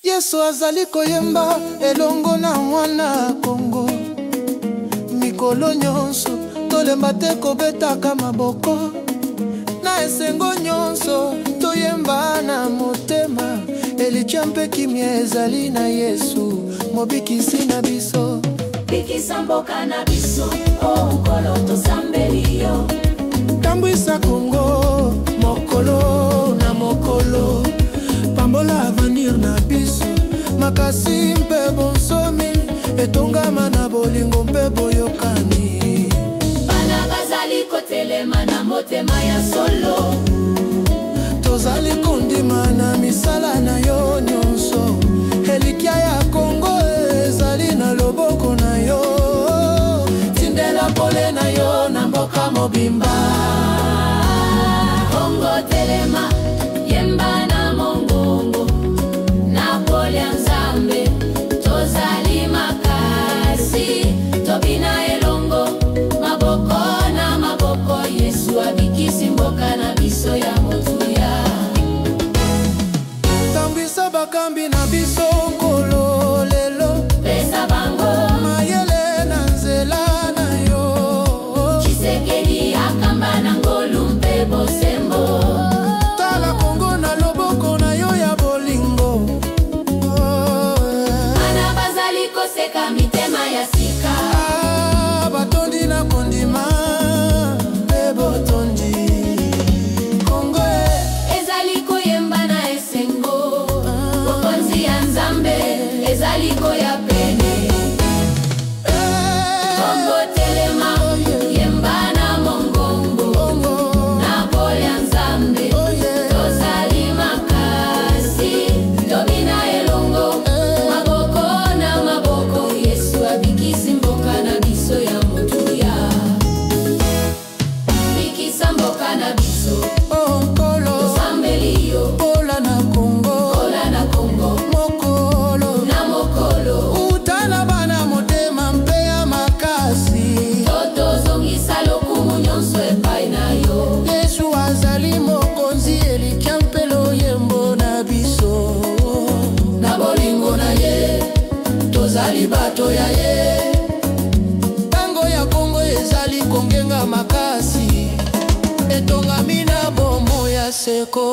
Yesu azali koyemba elongo na mwana Kongo. Mikolo nyonso tolemba te kobetaka maboko. Na esengo nyonso toyemba na motema. Elikia mpe kimia ezali na Yesu, mobikisi na biso. Bikisa mboka na biso, oh nkolo tosambeli yo. Tambwisa Kongo, mokolo na mokolo. Pambola avenir na biso, makasi mpe bonsomi. Etongama na bolingo mpe boyokani. Bana bazali kotelema na motema ya solo. Tozali kondima na misala na yo nyonso. Elikia ya Kongo ezali na loboko na yo. Tindela pole na yo na mboka mobimba. Kongo telema, yemba na mongongo. Na pole ya Nzambe, tozali makasi. Tobina elongo, maboko na maboko. Yesu abikisi mboka na biso ya motuya. Tambwisa bakambi na biso nkolo lelo. Pesa bango, mayele na nzela na yo. Tshisekedi akamba na ngolu mpe bosembo. Tala Kongo na loboko na yo ya bolingo. Mana bazali koseka mitema ya sika. Batondi na kondima mpe botondi. Kongo Ezali koyemba na esengo. Bokonzi ya Nzambe ezali koya pene. Kongo telema, yemba na mongongo. Na pole ya Nzambe, tozali makasi. Tobina elongo, maboko na maboko. Yesu abikisi mboka na biso ya motuya. Bikisa mboka na biso, nkolo tosambeli yo. pola na Kongo. Kola na Kongo, Mokolo na mokolo. utala bana motema mpe ya makasi. Toto zongisa lokumu nyonso epai na yo. Yesu azali mokonzi, elikia mpe loyembo na biso. Na bolingo na ye, tozali bato ya ye. Tango ya Kongo ezali kongenga makasi. Etongami na bomo ya seko.